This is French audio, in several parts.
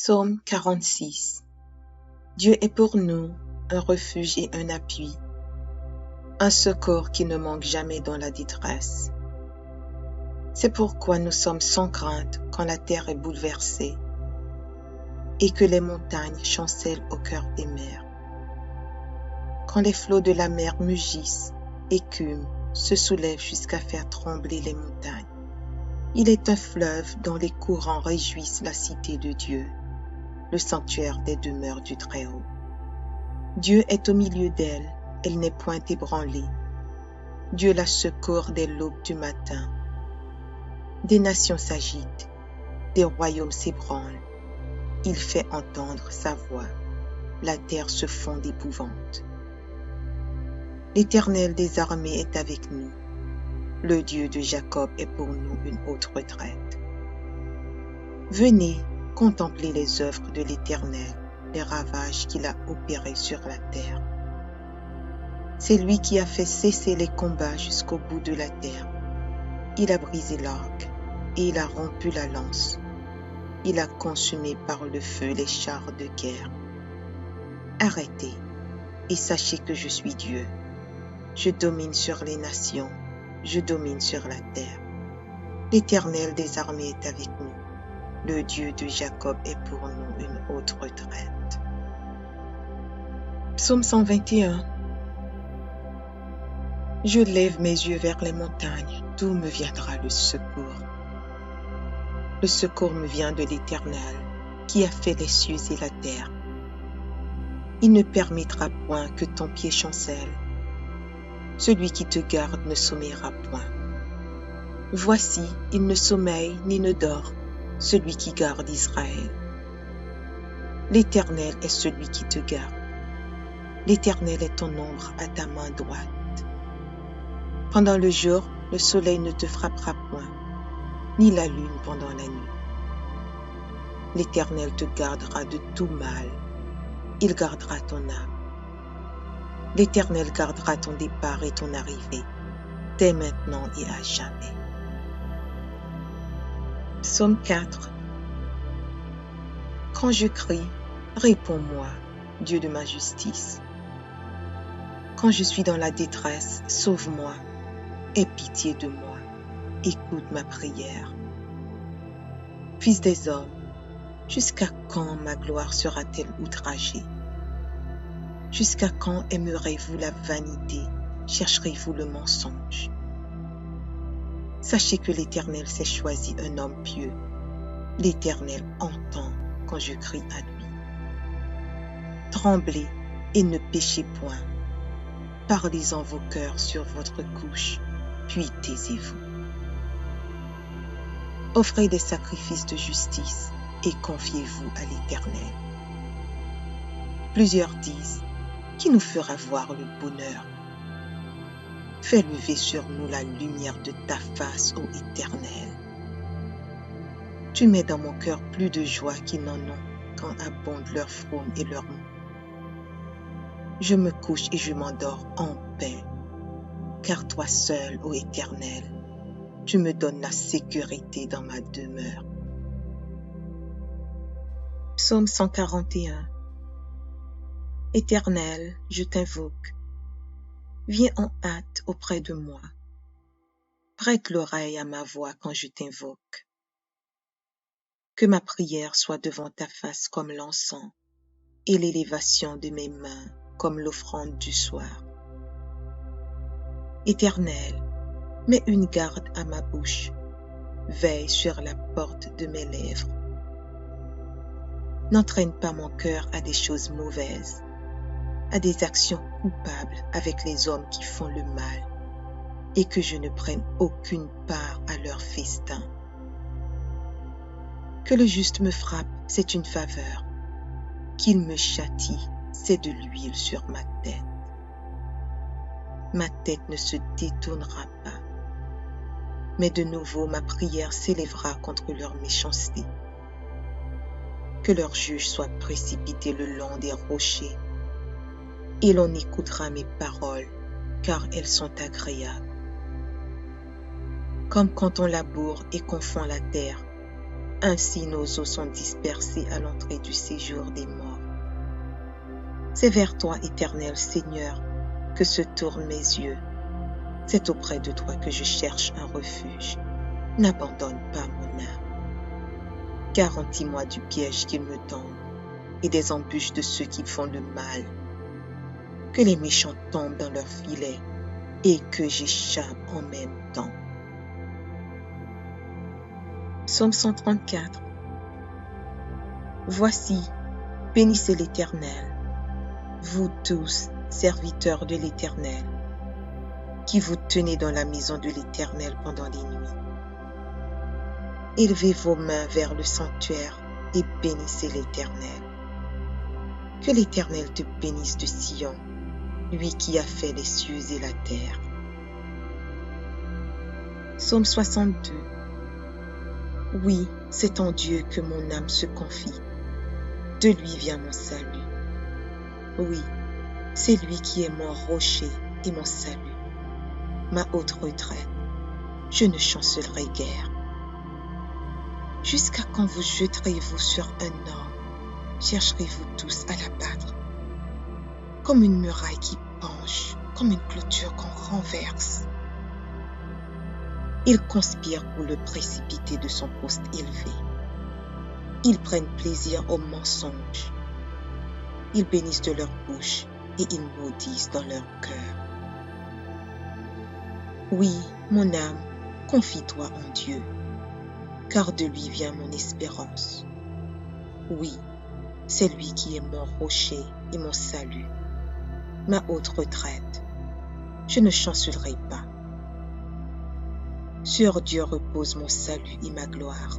Psaume 46. Dieu est pour nous un refuge et un appui, un secours qui ne manque jamais dans la détresse. C'est pourquoi nous sommes sans crainte quand la terre est bouleversée et que les montagnes chancellent au cœur des mers. Quand les flots de la mer mugissent, écument, se soulèvent jusqu'à faire trembler les montagnes. Il est un fleuve dont les courants réjouissent la cité de Dieu, le sanctuaire des demeures du Très-Haut. Dieu est au milieu d'elle, elle n'est point ébranlée. Dieu la secourt dès l'aube du matin. Des nations s'agitent, des royaumes s'ébranlent. Il fait entendre sa voix, la terre se fond d'épouvante. L'Éternel des armées est avec nous. Le Dieu de Jacob est pour nous une haute retraite. Venez, contemplez les œuvres de l'Éternel, les ravages qu'il a opérés sur la terre. C'est lui qui a fait cesser les combats jusqu'au bout de la terre. Il a brisé l'arc et il a rompu la lance. Il a consumé par le feu les chars de guerre. Arrêtez et sachez que je suis Dieu. Je domine sur les nations, je domine sur la terre. L'Éternel des armées est avec nous. Le Dieu de Jacob est pour nous une haute retraite. Psaume 121. Je lève mes yeux vers les montagnes, d'où me viendra le secours. Le secours me vient de l'Éternel, qui a fait les cieux et la terre. Il ne permettra point que ton pied chancelle. Celui qui te garde ne sommeillera point. Voici, il ne sommeille ni ne dort, celui qui garde Israël. L'Éternel est celui qui te garde. L'Éternel est ton ombre à ta main droite. Pendant le jour, le soleil ne te frappera point, ni la lune pendant la nuit. L'Éternel te gardera de tout mal. Il gardera ton âme. L'Éternel gardera ton départ et ton arrivée, dès maintenant et à jamais. Psaume 4. Quand je crie, réponds-moi, Dieu de ma justice. Quand je suis dans la détresse, sauve-moi, aie pitié de moi, écoute ma prière. Fils des hommes, jusqu'à quand ma gloire sera-t-elle outragée? Jusqu'à quand aimerez-vous la vanité, chercherez-vous le mensonge? Sachez que l'Éternel s'est choisi un homme pieux. L'Éternel entend quand je crie à lui. Tremblez et ne péchez point. Parlez en vos cœurs sur votre couche, puis taisez-vous. Offrez des sacrifices de justice et confiez-vous à l'Éternel. Plusieurs disent, qui nous fera voir le bonheur? Fais lever sur nous la lumière de ta face, ô Éternel. Tu mets dans mon cœur plus de joie qu'ils n'en ont quand abondent leur fraume et leur mou. Je me couche et je m'endors en paix, car toi seul, ô Éternel, tu me donnes la sécurité dans ma demeure. Psaume 141. Éternel, je t'invoque. Viens en hâte auprès de moi. Prête l'oreille à ma voix quand je t'invoque. Que ma prière soit devant ta face comme l'encens et l'élévation de mes mains comme l'offrande du soir. Éternel, mets une garde à ma bouche. Veille sur la porte de mes lèvres. N'entraîne pas mon cœur à des choses mauvaises, à des actions coupables avec les hommes qui font le mal, et que je ne prenne aucune part à leur festin. Que le juste me frappe, c'est une faveur. Qu'il me châtie, c'est de l'huile sur ma tête. Ma tête ne se détournera pas, mais de nouveau ma prière s'élèvera contre leur méchanceté. Que leur juge soit précipité le long des rochers, et l'on écoutera mes paroles, car elles sont agréables. Comme quand on laboure et qu'on fend la terre, Ainsi nos os sont dispersés à l'entrée du séjour des morts. C'est vers toi, éternel Seigneur, que se tournent mes yeux. C'est auprès de toi que je cherche un refuge. N'abandonne pas mon âme. Garantis-moi du piège qu'ils me tendent et des embûches de ceux qui font le mal. Que les méchants tombent dans leurs filets et que j'échappe en même temps. Psaume 134. Voici, bénissez l'Éternel, vous tous, serviteurs de l'Éternel, qui vous tenez dans la maison de l'Éternel pendant les nuits. Élevez vos mains vers le sanctuaire et bénissez l'Éternel. Que l'Éternel te bénisse de Sion, lui qui a fait les cieux et la terre. Psaume 62. Oui, c'est en Dieu que mon âme se confie. De lui vient mon salut. Oui, c'est lui qui est mon rocher et mon salut, ma haute retraite. Je ne chancellerai guère. Jusqu'à quand vous jeterez-vous sur un homme? Chercherez-vous tous à l'abattre? Comme une muraille qui penche, comme une clôture qu'on renverse. Ils conspirent pour le précipiter de son poste élevé. Ils prennent plaisir au mensonge. Ils bénissent de leur bouche et ils maudissent dans leur cœur. Oui, mon âme, confie-toi en Dieu, car de lui vient mon espérance. Oui, c'est lui qui est mon rocher et mon salut, ma haute retraite. Je ne chancellerai pas. Sur Dieu repose mon salut et ma gloire.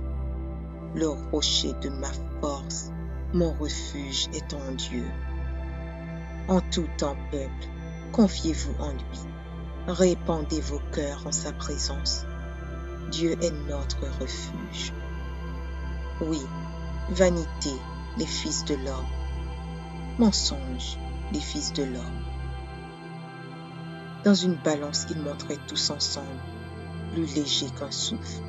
Le rocher de ma force, mon refuge est en Dieu. En tout temps, peuple, confiez-vous en lui. Répandez vos cœurs en sa présence. Dieu est notre refuge. Oui, vanité, les fils de l'homme. Mensonge, les fils de l'homme. Dans une balance, ils montraient tous ensemble, plus léger qu'un souffle.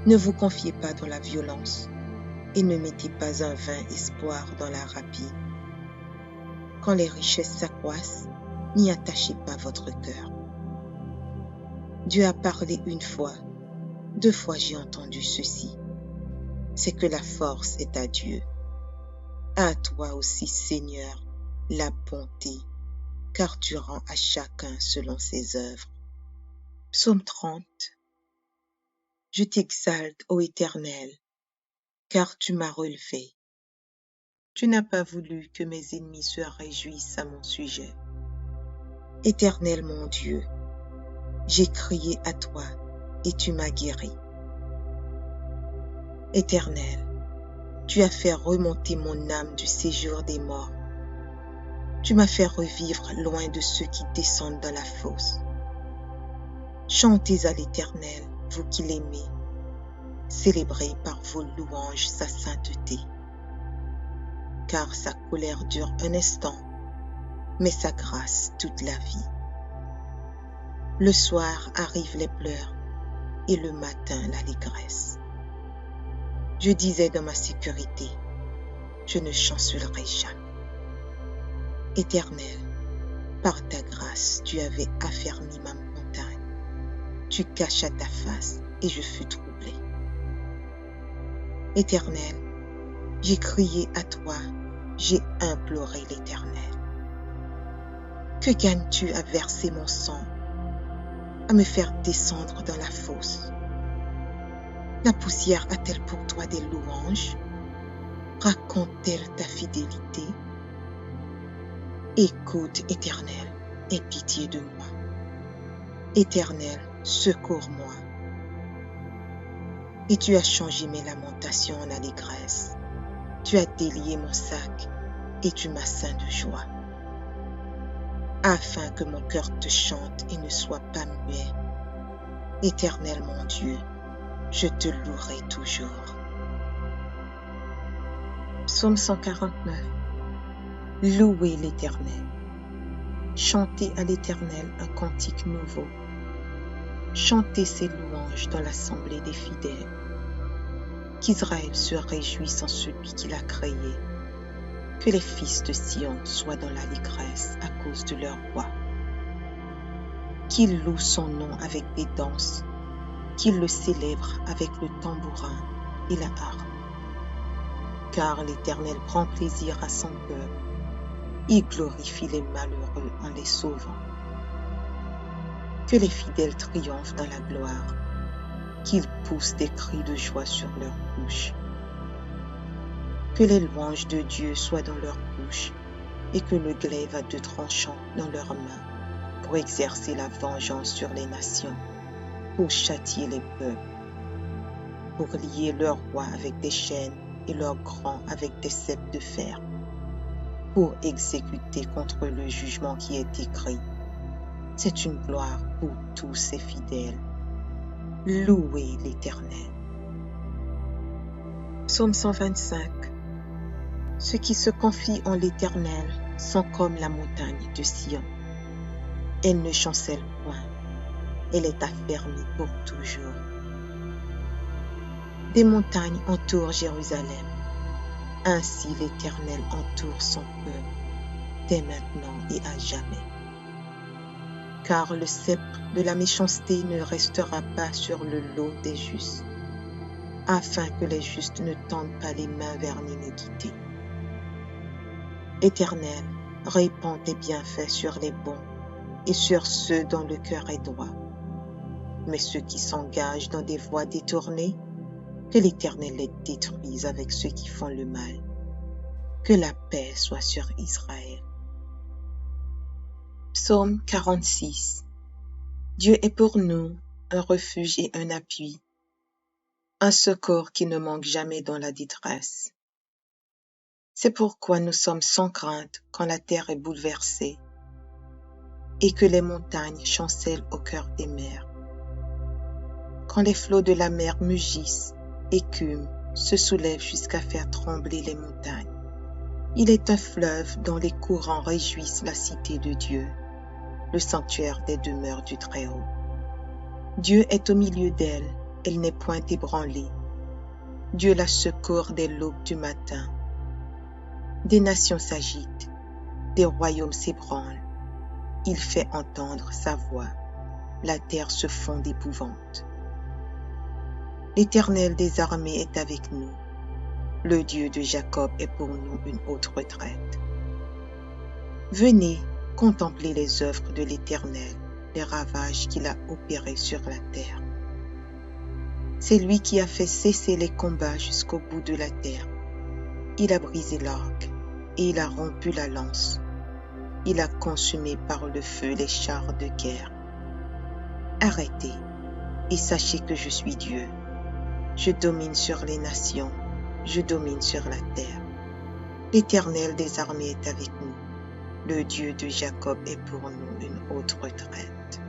Ne vous confiez pas dans la violence et ne mettez pas un vain espoir dans la rapine. Quand les richesses s'accroissent, n'y attachez pas votre cœur. Dieu a parlé une fois, 2 fois j'ai entendu ceci. C'est que la force est à Dieu. À toi aussi, Seigneur, la bonté, car tu rends à chacun selon ses œuvres. Psaume 30. Je t'exalte, ô Éternel, car tu m'as relevé. Tu n'as pas voulu que mes ennemis se réjouissent à mon sujet. Éternel mon Dieu, j'ai crié à toi et tu m'as guéri. Éternel, tu as fait remonter mon âme du séjour des morts. Tu m'as fait revivre loin de ceux qui descendent dans la fosse. Chantez à l'Éternel, vous qui l'aimez. Célébrez par vos louanges sa sainteté. Car sa colère dure un instant, mais sa grâce toute la vie. Le soir arrivent les pleurs et le matin l'allégresse. Je disais dans ma sécurité, je ne chancellerai jamais. Éternel, par ta grâce, tu avais affermi ma montagne. Tu cachas ta face et je fus troublé. Éternel, j'ai crié à toi, j'ai imploré l'Éternel. Que gagnes-tu à verser mon sang, à me faire descendre dans la fosse? La poussière a-t-elle pour toi des louanges? Raconte-t-elle ta fidélité? Écoute, Éternel, aie pitié de moi. Éternel, secours-moi. Et tu as changé mes lamentations en allégresse. Tu as délié mon sac et tu m'as ceint de joie. Afin que mon cœur te chante et ne soit pas muet. Éternel mon Dieu, je te louerai toujours. Psaume 149. Louez l'Éternel. Chantez à l'Éternel un cantique nouveau. Chantez ses louanges dans l'assemblée des fidèles. qu'Israël se réjouisse en celui qui l'a créé, que les fils de Sion soient dans l'allégresse à cause de leur roi, qu'ils louent son nom avec des danses, qu'ils le célèbrent avec le tambourin et la harpe. Car l'Éternel prend plaisir à son peuple, il glorifie les malheureux en les sauvant. Que les fidèles triomphent dans la gloire, qu'ils poussent des cris de joie sur leurs bouches. Que les louanges de Dieu soient dans leur bouche et que le glaive à deux tranchants dans leurs mains pour exercer la vengeance sur les nations, pour châtier les peuples, pour lier leurs rois avec des chaînes et leurs grands avec des ceps de fer, pour exécuter contre le jugement qui est écrit. C'est une gloire pour tous ses fidèles. Louez l'Éternel. Psaume 125. Ceux qui se confient en l'Éternel sont comme la montagne de Sion. Elle ne chancelle point, elle est affermie pour toujours. Des montagnes entourent Jérusalem, ainsi l'Éternel entoure son peuple, dès maintenant et à jamais. Car le sceptre de la méchanceté ne restera pas sur le lot des justes, afin que les justes ne tendent pas les mains vers l'iniquité. Éternel, répands tes bienfaits sur les bons et sur ceux dont le cœur est droit. Mais ceux qui s'engagent dans des voies détournées, que l'Éternel les détruise avec ceux qui font le mal. Que la paix soit sur Israël. Psaume 46. Dieu est pour nous un refuge et un appui, un secours qui ne manque jamais dans la détresse. C'est pourquoi nous sommes sans crainte quand la terre est bouleversée et que les montagnes chancellent au cœur des mers. Quand les flots de la mer mugissent, écument, se soulèvent jusqu'à faire trembler les montagnes. Il est un fleuve dont les courants réjouissent la cité de Dieu, le sanctuaire des demeures du Très-Haut. Dieu est au milieu d'elle, elle n'est point ébranlée. Dieu la secourt dès l'aube du matin. Des nations s'agitent, des royaumes s'ébranlent. Il fait entendre sa voix, la terre se fond d'épouvante. L'Éternel des armées est avec nous. Le Dieu de Jacob est pour nous une haute retraite. Venez, contemplez les œuvres de l'Éternel, les ravages qu'il a opérés sur la terre. C'est lui qui a fait cesser les combats jusqu'au bout de la terre. Il a brisé l'arc et il a rompu la lance. Il a consumé par le feu les chars de guerre. Arrêtez et sachez que je suis Dieu. Je domine sur les nations, je domine sur la terre. L'Éternel des armées est avec nous. Le Dieu de Jacob est pour nous une haute retraite.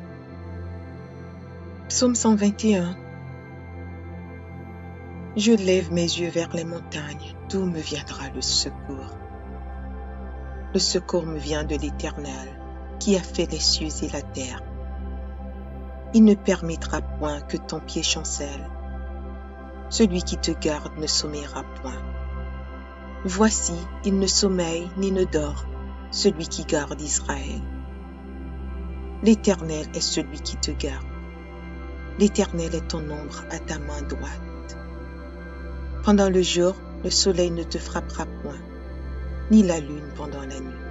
Psaume 121. Je lève mes yeux vers les montagnes, d'où me viendra le secours? Le secours me vient de l'Éternel, qui a fait les cieux et la terre. Il ne permettra point que ton pied chancelle. Celui qui te garde ne sommeillera point. Voici, il ne sommeille ni ne dort, celui qui garde Israël. L'Éternel est celui qui te garde. L'Éternel est ton ombre à ta main droite. Pendant le jour, le soleil ne te frappera point, ni la lune pendant la nuit.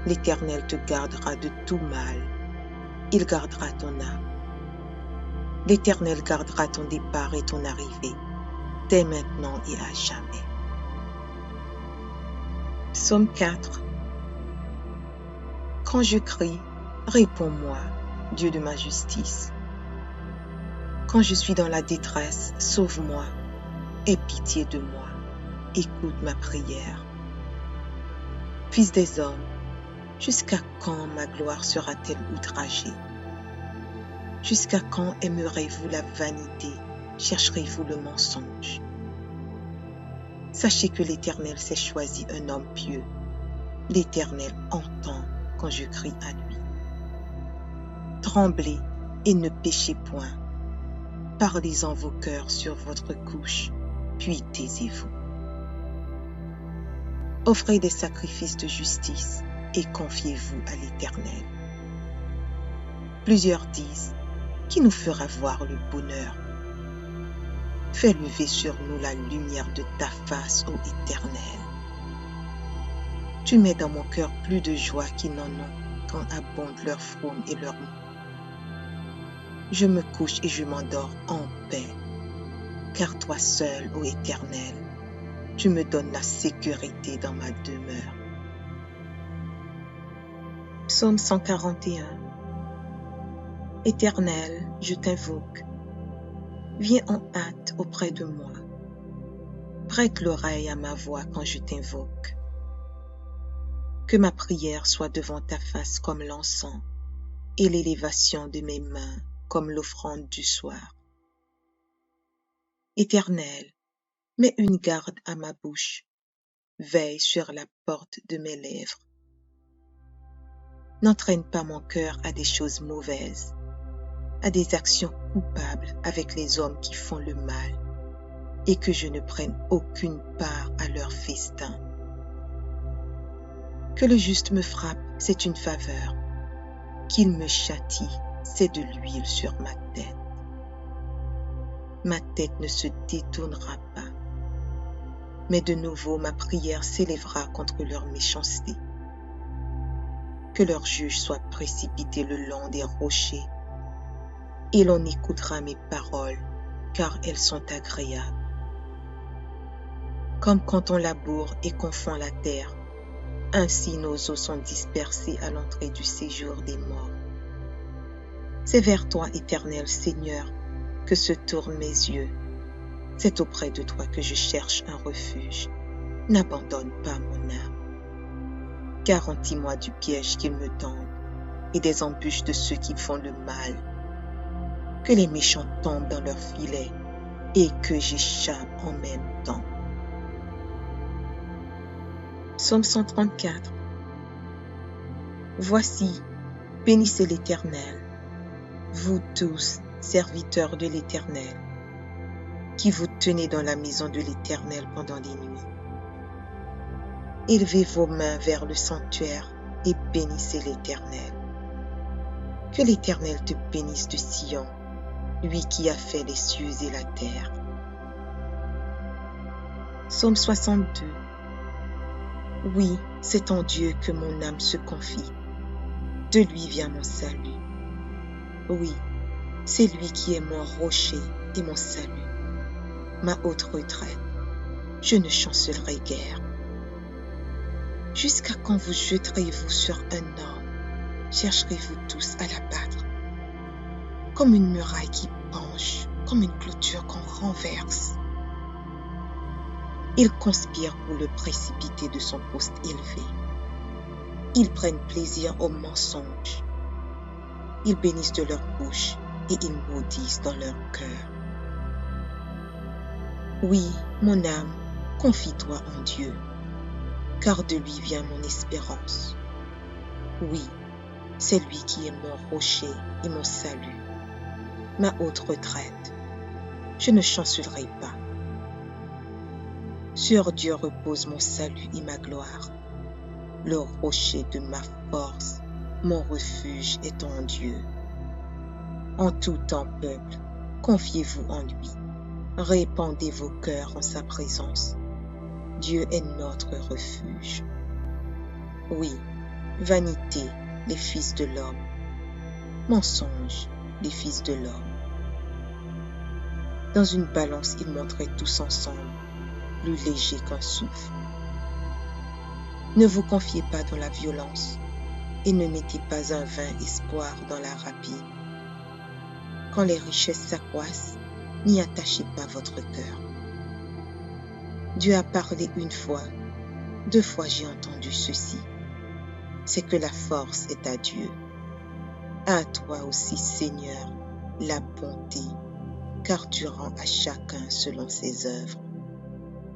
L'Éternel te gardera de tout mal. Il gardera ton âme. L'Éternel gardera ton départ et ton arrivée, dès maintenant et à jamais. Psaume 4. Quand je crie, réponds-moi, Dieu de ma justice. Quand je suis dans la détresse, sauve-moi, aie pitié de moi, écoute ma prière. Fils des hommes, jusqu'à quand ma gloire sera-t-elle outragée? Jusqu'à quand aimerez-vous la vanité, chercherez-vous le mensonge? Sachez que l'Éternel s'est choisi un homme pieux. L'Éternel entend quand je crie à lui. Tremblez et ne péchez point. Parlez en vos cœurs sur votre couche, puis taisez-vous. Offrez des sacrifices de justice et confiez-vous à l'Éternel. Plusieurs disent, qui nous fera voir le bonheur? Fais lever sur nous la lumière de ta face, ô Éternel. Tu mets dans mon cœur plus de joie qu'ils n'en ont quand abondent leur fraume et leur mot. Je me couche et je m'endors en paix, car toi seul, ô Éternel, tu me donnes la sécurité dans ma demeure. Psaume 141. Éternel, je t'invoque. Viens en hâte auprès de moi. Prête l'oreille à ma voix quand je t'invoque. Que ma prière soit devant ta face comme l'encens et l'élévation de mes mains comme l'offrande du soir. Éternel, mets une garde à ma bouche, veille sur la porte de mes lèvres. N'entraîne pas mon cœur à des choses mauvaises, à des actions coupables avec les hommes qui font le mal, et que je ne prenne aucune part à leur festin. Que le juste me frappe, c'est une faveur. Qu'il me châtie, c'est de l'huile sur ma tête. Ma tête ne se détournera pas, mais de nouveau ma prière s'élèvera contre leur méchanceté. Que leur juge soit précipité le long des rochers, et l'on écoutera mes paroles, car elles sont agréables. Comme quand on laboure et qu'on fend la terre, ainsi nos os sont dispersés à l'entrée du séjour des morts. C'est vers toi, Éternel Seigneur, que se tournent mes yeux. C'est auprès de toi que je cherche un refuge. N'abandonne pas mon âme. Garantis-moi du piège qu'ils me tendent et des embûches de ceux qui font le mal. Que les méchants tombent dans leurs filets et que j'échappe en même temps. Psaume 134. Voici, bénissez l'Éternel, vous tous, serviteurs de l'Éternel, qui vous tenez dans la maison de l'Éternel pendant les nuits. Élevez vos mains vers le sanctuaire et bénissez l'Éternel. Que l'Éternel te bénisse de Sion, lui qui a fait les cieux et la terre. Psaume 62. Oui, c'est en Dieu que mon âme se confie. De lui vient mon salut. Oui, c'est lui qui est mon rocher et mon salut, ma haute retraite. Je ne chancellerai guère. Jusqu'à quand vous jeterez-vous sur un homme? Chercherez-vous tous à l'abattre? Comme une muraille qui penche, comme une clôture qu'on renverse. Ils conspirent pour le précipiter de son poste élevé. Ils prennent plaisir au mensonge. Ils bénissent de leur bouche et ils maudissent dans leur cœur. Oui, mon âme, confie-toi en Dieu, car de lui vient mon espérance. Oui, c'est lui qui est mon rocher et mon salut, ma haute retraite. Je ne chancellerai pas. Sur Dieu repose mon salut et ma gloire. Le rocher de ma force, mon refuge est en Dieu. En tout temps, peuple, confiez-vous en lui. Répandez vos cœurs en sa présence. Dieu est notre refuge. Oui, vanité, les fils de l'homme. Mensonge, les fils de l'homme. Dans une balance, ils montraient tous ensemble, plus léger qu'un souffle. Ne vous confiez pas dans la violence et ne mettez pas un vain espoir dans la rapine. Quand les richesses s'accroissent, n'y attachez pas votre cœur. Dieu a parlé une fois, 2 fois j'ai entendu ceci. C'est que la force est à Dieu. À toi aussi, Seigneur, la bonté, car tu rends à chacun selon ses œuvres.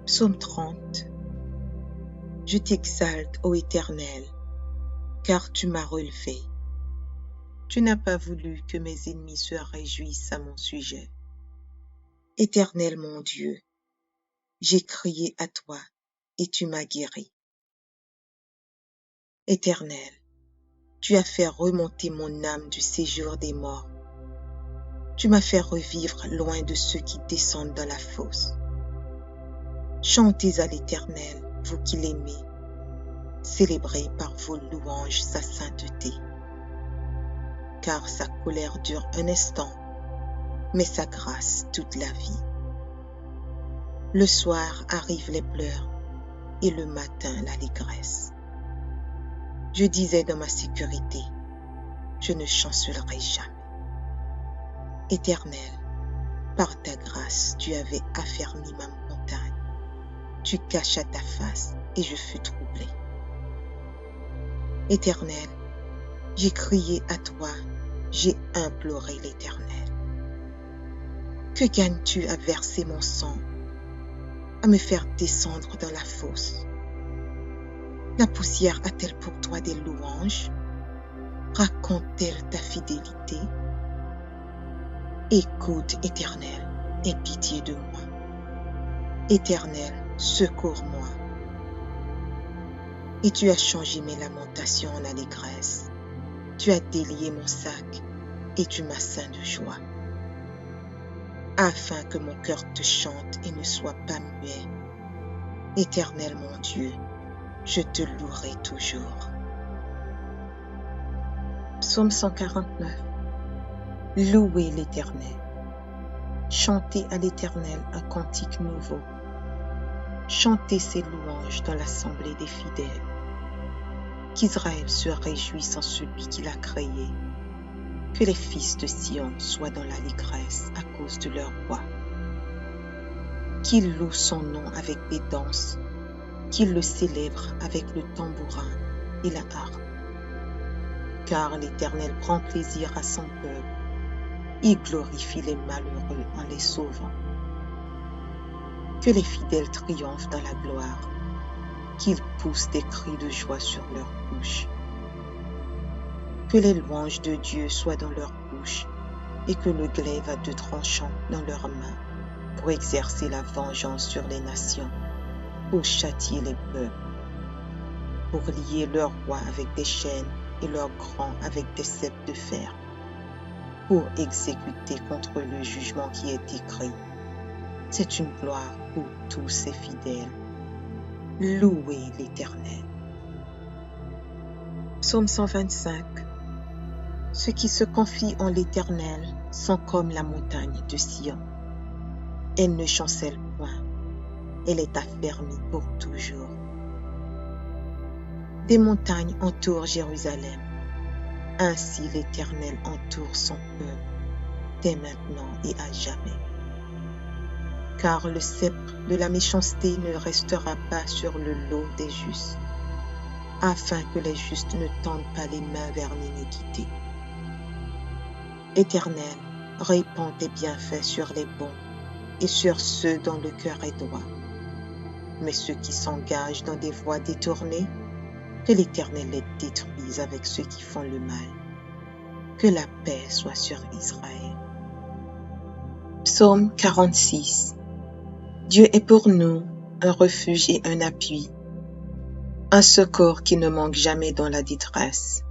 Psaume 30. Je t'exalte, ô Éternel, car tu m'as relevé. Tu n'as pas voulu que mes ennemis se réjouissent à mon sujet. Éternel mon Dieu, j'ai crié à toi et tu m'as guéri. Éternel, tu as fait remonter mon âme du séjour des morts. Tu m'as fait revivre loin de ceux qui descendent dans la fosse. Chantez à l'Éternel, vous qui l'aimez. Célébrez par vos louanges sa sainteté. Car sa colère dure un instant, mais sa grâce toute la vie. Le soir arrivent les pleurs et le matin l'allégresse. Je disais dans ma sécurité, je ne chancellerai jamais. Éternel, par ta grâce, tu avais affermi ma montagne. Tu cachas ta face et je fus troublé. Éternel, j'ai crié à toi, j'ai imploré l'Éternel. Que gagnes-tu à verser mon sang, à me faire descendre dans la fosse? La poussière a-t-elle pour toi des louanges? Raconte-t-elle ta fidélité? Écoute, Éternel, aie pitié de moi. Éternel, secours-moi. Et tu as changé mes lamentations en allégresse. Tu as délié mon sac et tu m'as ceint de joie. Afin que mon cœur te chante et ne soit pas muet. Éternel mon Dieu, je te louerai toujours. Psaume 149. Louez l'Éternel. Chantez à l'Éternel un cantique nouveau. Chantez ses louanges dans l'assemblée des fidèles. Qu'Israël se réjouisse en celui qui l'a créé. Que les fils de Sion soient dans l'allégresse à cause de leur roi. Qu'ils louent son nom avec des danses, qu'ils le célèbrent avec le tambourin et la harpe. Car l'Éternel prend plaisir à son peuple. Il glorifie les malheureux en les sauvant. Que les fidèles triomphent dans la gloire, qu'ils poussent des cris de joie sur leurs bouches. Que les louanges de Dieu soient dans leur bouche et que le glaive à deux tranchants dans leurs mains pour exercer la vengeance sur les nations, pour châtier les peuples, pour lier leurs rois avec des chaînes et leurs grands avec des ceps de fer, pour exécuter contre le jugement qui est écrit. C'est une gloire pour tous ses fidèles. Louez l'Éternel. Psaume 125. Ceux qui se confient en l'Éternel sont comme la montagne de Sion. Elle ne chancelle point, elle est affermie pour toujours. Des montagnes entourent Jérusalem. Ainsi l'Éternel entoure son peuple, dès maintenant et à jamais. Car le sceptre de la méchanceté ne restera pas sur le lot des justes, afin que les justes ne tendent pas les mains vers l'iniquité. Éternel, répands tes bienfaits sur les bons et sur ceux dont le cœur est droit. Mais ceux qui s'engagent dans des voies détournées, que l'Éternel les détruise avec ceux qui font le mal. Que la paix soit sur Israël. Psaume 46. Dieu est pour nous un refuge et un appui, un secours qui ne manque jamais dans la détresse.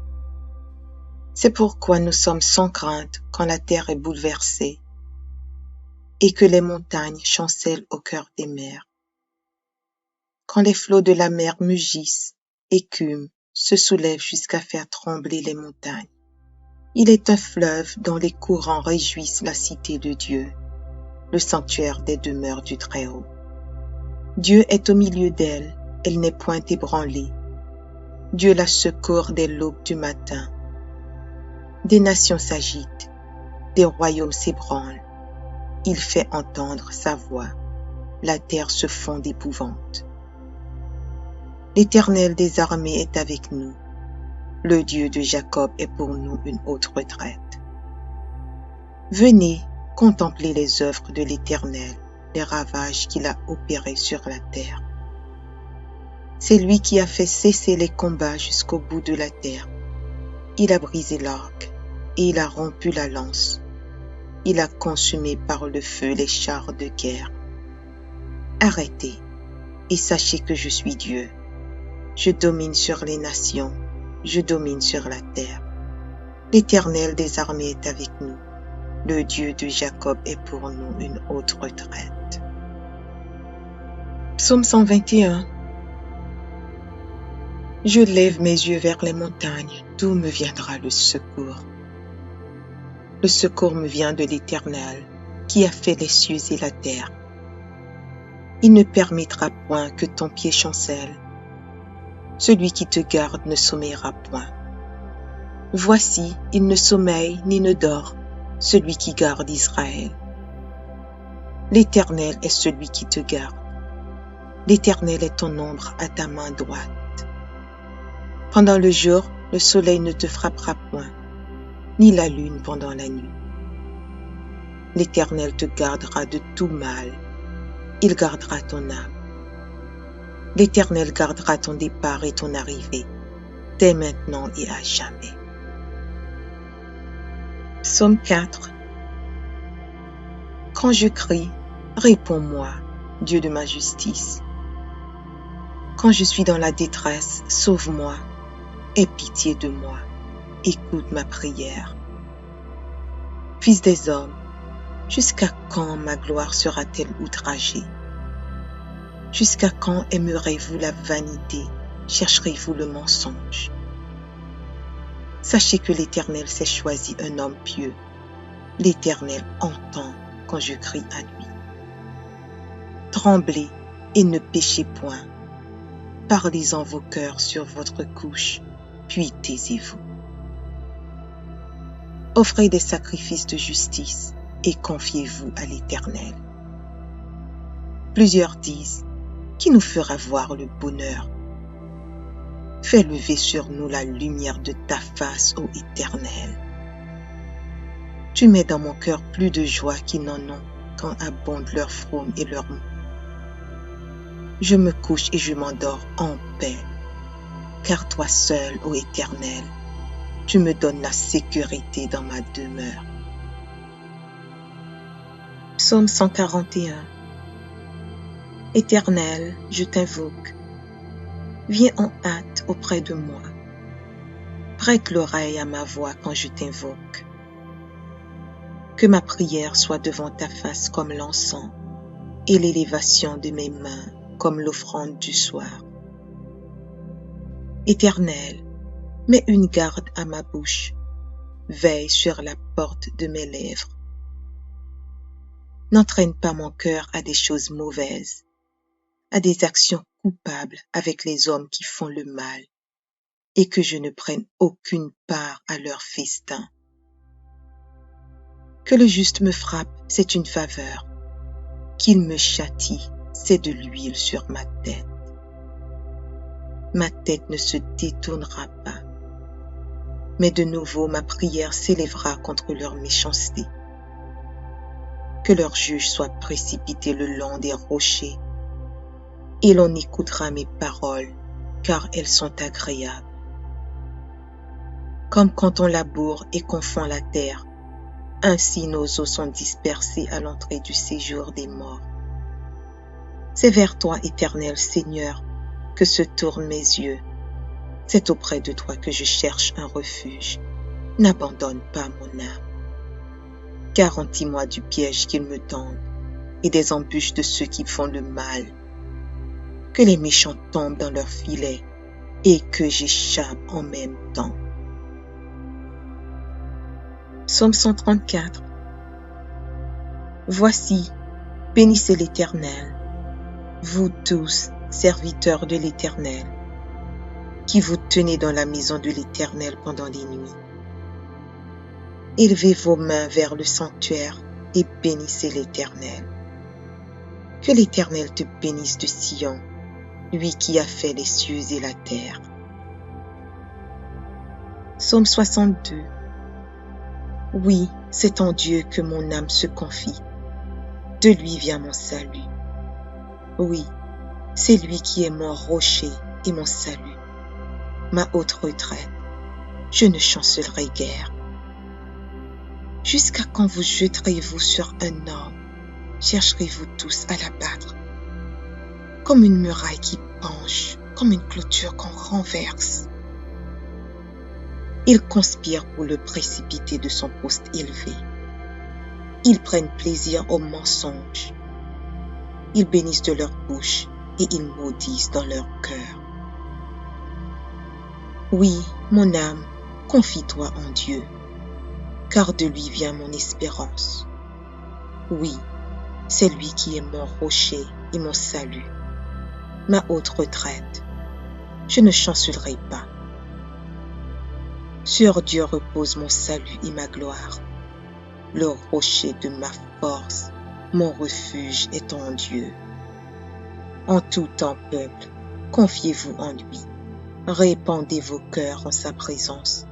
C'est pourquoi nous sommes sans crainte quand la terre est bouleversée et que les montagnes chancellent au cœur des mers. Quand les flots de la mer mugissent, écument, se soulèvent jusqu'à faire trembler les montagnes. Il est un fleuve dont les courants réjouissent la cité de Dieu, le sanctuaire des demeures du Très-Haut. Dieu est au milieu d'elle, elle n'est point ébranlée. Dieu la secourt dès l'aube du matin. Des nations s'agitent, des royaumes s'ébranlent. Il fait entendre sa voix, la terre se fond d'épouvante. L'Éternel des armées est avec nous. Le Dieu de Jacob est pour nous une haute retraite. Venez, contemplez les œuvres de l'Éternel, les ravages qu'il a opérés sur la terre. C'est lui qui a fait cesser les combats jusqu'au bout de la terre. Il a brisé l'arc et il a rompu la lance. il a consumé par le feu les chars de guerre. Arrêtez et sachez que je suis Dieu. Je domine sur les nations, je domine sur la terre. L'Éternel des armées est avec nous. Le Dieu de Jacob est pour nous une haute retraite. Psaume 121. Je lève mes yeux vers les montagnes, d'où me viendra le secours. Le secours me vient de l'Éternel, qui a fait les cieux et la terre. Il ne permettra point que ton pied chancelle. Celui qui te garde ne sommeillera point. Voici, il ne sommeille ni ne dort, celui qui garde Israël. L'Éternel est celui qui te garde. L'Éternel est ton ombre à ta main droite. Pendant le jour, le soleil ne te frappera point, ni la lune pendant la nuit. L'Éternel te gardera de tout mal. Il gardera ton âme. L'Éternel gardera ton départ et ton arrivée, dès maintenant et à jamais. Psaume 4. Quand je crie, réponds-moi, Dieu de ma justice. Quand je suis dans la détresse, sauve-moi, aie pitié de moi, écoute ma prière. Fils des hommes, jusqu'à quand ma gloire sera-t-elle outragée? Jusqu'à quand aimerez-vous la vanité, chercherez-vous le mensonge? Sachez que l'Éternel s'est choisi un homme pieux. L'Éternel entend quand je crie à lui. Tremblez et ne péchez point. Parlez-en vos cœurs sur votre couche, puis taisez-vous. Offrez des sacrifices de justice et confiez-vous à l'Éternel. Plusieurs disent, qui nous fera voir le bonheur? Fais lever sur nous la lumière de ta face, ô Éternel. Tu mets dans mon cœur plus de joie qu'ils n'en ont quand abondent leurs fraumes et leurs mots. Je me couche et je m'endors en paix, car toi seul, ô Éternel, tu me donnes la sécurité dans ma demeure. Psaume 141. Éternel, je t'invoque. Viens en hâte auprès de moi. Prête l'oreille à ma voix quand je t'invoque. Que ma prière soit devant ta face comme l'encens et l'élévation de mes mains comme l'offrande du soir. Éternel, mets une garde à ma bouche, veille sur la porte de mes lèvres. N'entraîne pas mon cœur à des choses mauvaises, à des actions coupables avec les hommes qui font le mal, et que je ne prenne aucune part à leur festin. Que le juste me frappe, c'est une faveur. Qu'il me châtie, c'est de l'huile sur ma tête. Ma tête ne se détournera pas, mais de nouveau ma prière s'élèvera contre leur méchanceté. Que leur juge soit précipité le long des rochers, et l'on écoutera mes paroles, car elles sont agréables. Comme quand on laboure et qu'on fond la terre, ainsi nos os sont dispersés à l'entrée du séjour des morts. C'est vers toi, Éternel Seigneur, que se tournent mes yeux. C'est auprès de toi que je cherche un refuge. N'abandonne pas mon âme. Garantis-moi du piège qu'ils me tendent et des embûches de ceux qui font le mal. Que les méchants tombent dans leurs filets et que j'échappe en même temps. Psaume 134. Voici, bénissez l'Éternel, vous tous, serviteurs de l'Éternel, qui vous tenez dans la maison de l'Éternel pendant les nuits. Élevez vos mains vers le sanctuaire et bénissez l'Éternel. Que l'Éternel te bénisse de Sion, lui qui a fait les cieux et la terre. Psaume 62. Oui, c'est en Dieu que mon âme se confie. De lui vient mon salut. Oui, c'est lui qui est mon rocher et mon salut, ma haute retraite. Je ne chancellerai guère. Jusqu'à quand vous jetterez-vous sur un homme? Chercherez-vous tous à l'abattre? Comme une muraille qui penche, comme une clôture qu'on renverse. Ils conspirent pour le précipiter de son poste élevé. Ils prennent plaisir au mensonge. Ils bénissent de leur bouche et ils maudissent dans leur cœur. Oui, mon âme, confie-toi en Dieu, car de lui vient mon espérance. Oui, c'est lui qui est mon rocher et mon salut, ma haute retraite. Je ne chancellerai pas. Sur Dieu repose mon salut et ma gloire. Le rocher de ma force, mon refuge est en Dieu. En tout temps, peuple, confiez-vous en lui. Répandez vos cœurs en sa présence.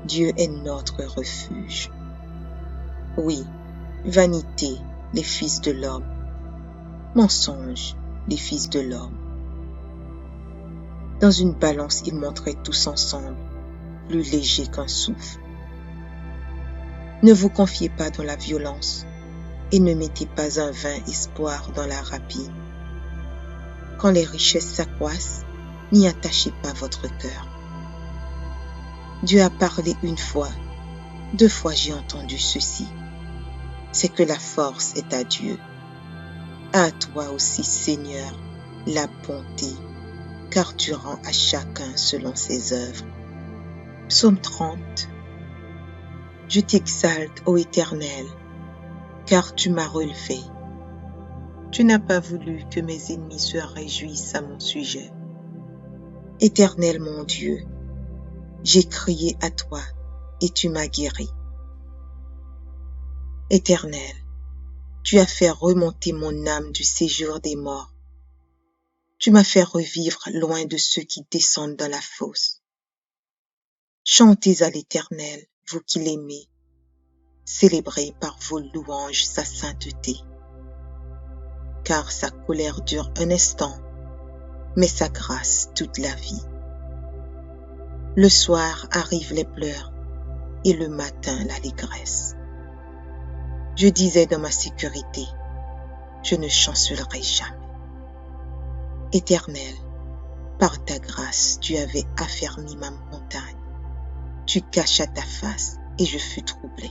Dieu est notre refuge. Oui, vanité, les fils de l'homme. Mensonge, les fils de l'homme. Dans une balance, ils montraient tous ensemble, plus légers qu'un souffle. Ne vous confiez pas dans la violence et ne mettez pas un vain espoir dans la rapine. Quand les richesses s'accroissent, n'y attachez pas votre cœur. Dieu a parlé une fois, 2 fois j'ai entendu ceci. C'est que la force est à Dieu. À toi aussi, Seigneur, la bonté, car tu rends à chacun selon ses œuvres. Psaume 30. Je t'exalte, ô Éternel, car tu m'as relevé. Tu n'as pas voulu que mes ennemis se réjouissent à mon sujet. Éternel mon Dieu, j'ai crié à toi et tu m'as guéri. Éternel, tu as fait remonter mon âme du séjour des morts. Tu m'as fait revivre loin de ceux qui descendent dans la fosse. Chantez à l'Éternel, vous qui l'aimez. Célébrez par vos louanges sa sainteté. Car sa colère dure un instant, mais sa grâce toute la vie. Le soir arrivent les pleurs et le matin l'allégresse. Je disais dans ma sécurité, je ne chancellerai jamais. Éternel, par ta grâce, tu avais affermi ma montagne. Tu cachas ta face et je fus troublé.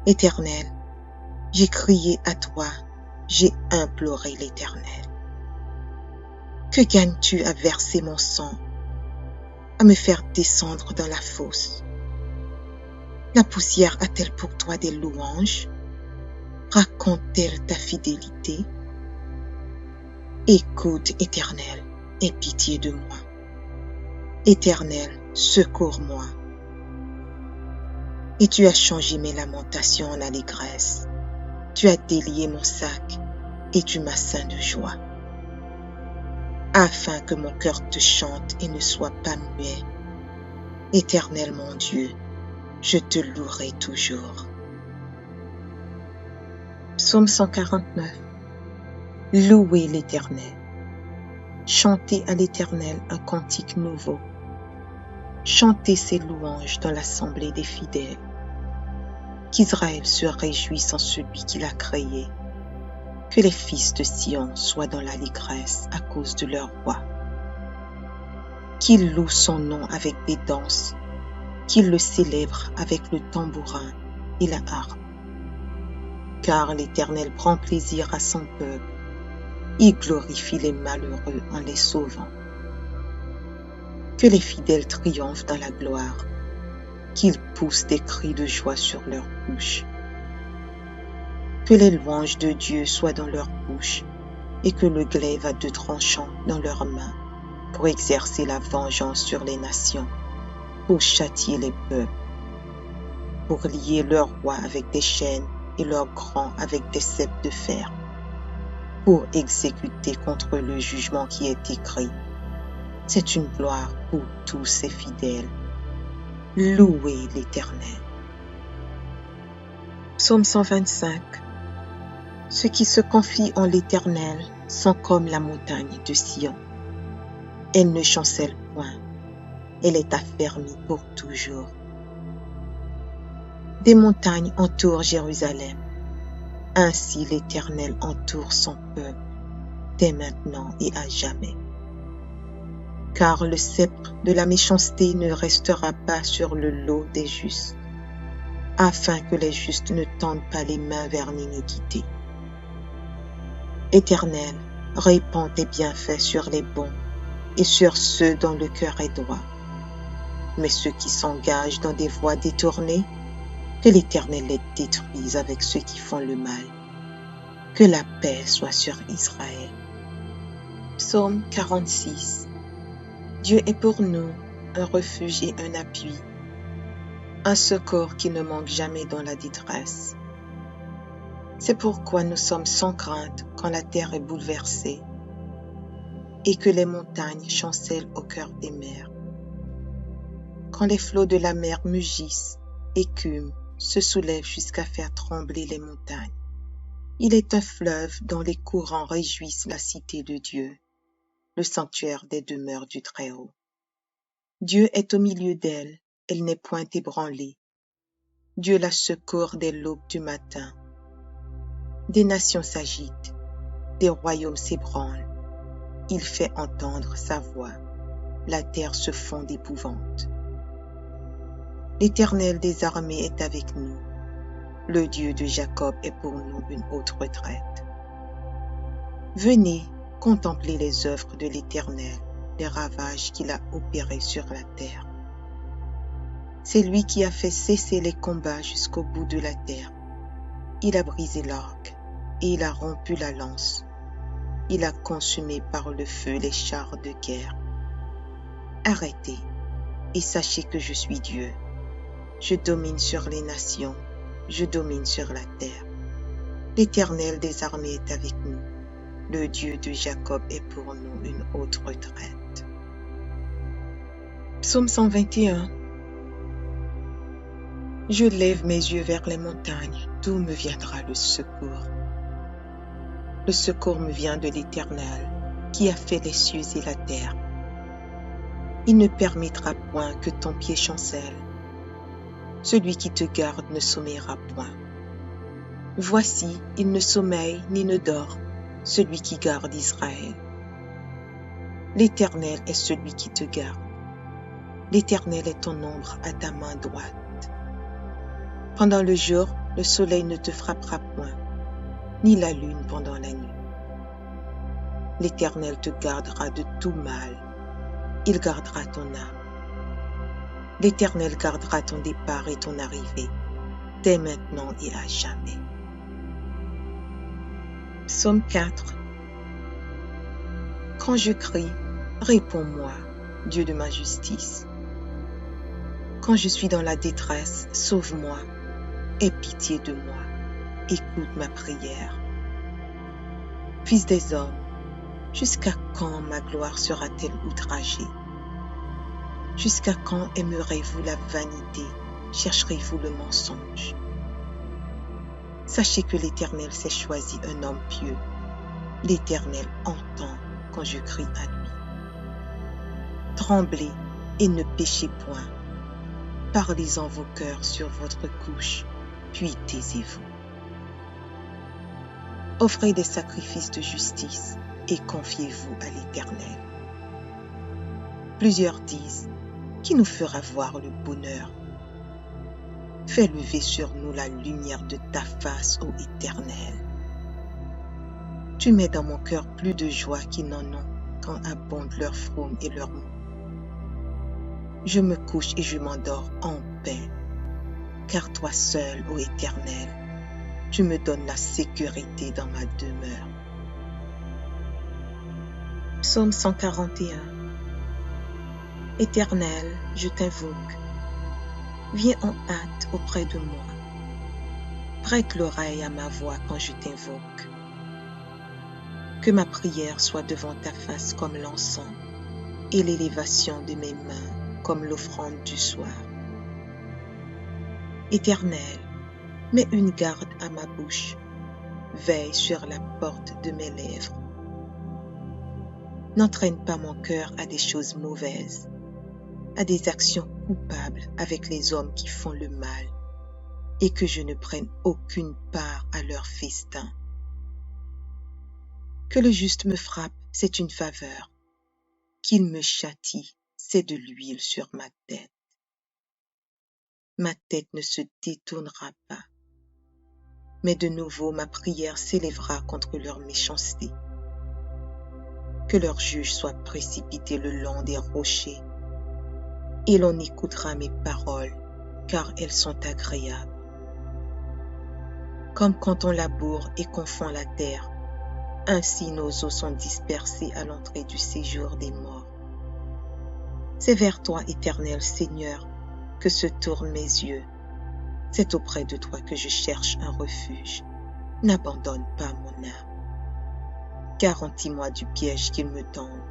Éternel, j'ai crié à toi, j'ai imploré l'Éternel. Que gagnes-tu à verser mon sang, à me faire descendre dans la fosse? La poussière a-t-elle pour toi des louanges? Raconte-t-elle ta fidélité? Écoute, Éternel, aie pitié de moi. Éternel, secours-moi. Et tu as changé mes lamentations en allégresse. Tu as délié mon sac et tu m'as ceint de joie. Afin que mon cœur te chante et ne soit pas muet. Éternel mon Dieu, je te louerai toujours. Psaume 149. Louez l'Éternel. Chantez à l'Éternel un cantique nouveau. Chantez ses louanges dans l'assemblée des fidèles. Qu'Israël se réjouisse en celui qui l'a créé. Que les fils de Sion soient dans l'allégresse à cause de leur roi. Qu'ils louent son nom avec des danses, qu'ils le célèbrent avec le tambourin et la harpe. Car l'Éternel prend plaisir à son peuple, il glorifie les malheureux en les sauvant. Que les fidèles triomphent dans la gloire, qu'ils poussent des cris de joie sur leurs bouches. Que les louanges de Dieu soient dans leur bouche et que le glaive à 2 tranchants dans leurs mains pour exercer la vengeance sur les nations, pour châtier les peuples, pour lier leurs rois avec des chaînes et leurs grands avec des ceps de fer, pour exécuter contre le jugement qui est écrit. C'est une gloire pour tous ses fidèles. Louez l'Éternel. Psaume 125. Ceux qui se confient en l'Éternel sont comme la montagne de Sion. Elle ne chancelle point, elle est affermie pour toujours. Des montagnes entourent Jérusalem. Ainsi l'Éternel entoure son peuple, dès maintenant et à jamais. Car le sceptre de la méchanceté ne restera pas sur le lot des justes, afin que les justes ne tendent pas les mains vers l'iniquité. Éternel, répands tes bienfaits sur les bons et sur ceux dont le cœur est droit. Mais ceux qui s'engagent dans des voies détournées, que l'Éternel les détruise avec ceux qui font le mal. Que la paix soit sur Israël. Psaume 46. Dieu est pour nous un refuge et un appui, un secours qui ne manque jamais dans la détresse. C'est pourquoi nous sommes sans crainte quand la terre est bouleversée et que les montagnes chancellent au cœur des mers. Quand les flots de la mer mugissent, écument, se soulèvent jusqu'à faire trembler les montagnes. Il est un fleuve dont les courants réjouissent la cité de Dieu, le sanctuaire des demeures du Très-Haut. Dieu est au milieu d'elle, elle n'est point ébranlée. Dieu la secourt dès l'aube du matin. Des nations s'agitent, des royaumes s'ébranlent. Il fait entendre sa voix, la terre se fond d'épouvante. L'Éternel des armées est avec nous. Le Dieu de Jacob est pour nous une haute retraite. Venez, contemplez les œuvres de l'Éternel, les ravages qu'il a opérés sur la terre. C'est lui qui a fait cesser les combats jusqu'au bout de la terre. Il a brisé l'arc et il a rompu la lance. Il a consumé par le feu les chars de guerre. Arrêtez et sachez que je suis Dieu. Je domine sur les nations, je domine sur la terre. L'Éternel des armées est avec nous. Le Dieu de Jacob est pour nous une haute retraite. Psaume 121. Je lève mes yeux vers les montagnes, d'où me viendra le secours? Le secours me vient de l'Éternel, qui a fait les cieux et la terre. Il ne permettra point que ton pied chancelle. Celui qui te garde ne sommeillera point. Voici, il ne sommeille ni ne dort, celui qui garde Israël. L'Éternel est celui qui te garde. L'Éternel est ton ombre à ta main droite. Pendant le jour, le soleil ne te frappera point, ni la lune pendant la nuit. L'Éternel te gardera de tout mal. Il gardera ton âme. L'Éternel gardera ton départ et ton arrivée, dès maintenant et à jamais. Psaume 4. Quand je crie, réponds-moi, Dieu de ma justice. Quand je suis dans la détresse, sauve-moi, aie pitié de moi, écoute ma prière. Fils des hommes, jusqu'à quand ma gloire sera-t-elle outragée? Jusqu'à quand aimerez-vous la vanité, chercherez-vous le mensonge? Sachez que l'Éternel s'est choisi un homme pieux. L'Éternel entend quand je crie à lui. Tremblez et ne péchez point. Parlez en vos cœurs sur votre couche, puis taisez-vous. Offrez des sacrifices de justice et confiez-vous à l'Éternel. Plusieurs disent, qui nous fera voir le bonheur? Fais lever sur nous la lumière de ta face, ô Éternel. Tu mets dans mon cœur plus de joie qu'ils n'en ont quand abondent leurs fraumes et leurs mots. Je me couche et je m'endors en paix, car toi seul, ô Éternel, tu me donnes la sécurité dans ma demeure. Psaume 141. Éternel, je t'invoque. Viens en hâte auprès de moi. Prête l'oreille à ma voix quand je t'invoque. Que ma prière soit devant ta face comme l'encens et l'élévation de mes mains comme l'offrande du soir. Éternel, mets une garde à ma bouche. Veille sur la porte de mes lèvres. N'entraîne pas mon cœur à des choses mauvaises, à des actions coupables avec les hommes qui font le mal. et que je ne prenne aucune part à leur festin. Que le juste me frappe, c'est une faveur. Qu'il me châtie, c'est de l'huile sur ma tête. Ma tête ne se détournera pas, mais de nouveau ma prière s'élèvera contre leur méchanceté. Que leur juge soit précipité le long des rochers, et l'on écoutera mes paroles, car elles sont agréables. Comme quand on laboure et qu'on fend la terre, ainsi nos os sont dispersés à l'entrée du séjour des morts. C'est vers toi, Éternel Seigneur, que se tournent mes yeux. C'est auprès de toi que je cherche un refuge. N'abandonne pas mon âme. Garantis-moi du piège qu'ils me tendent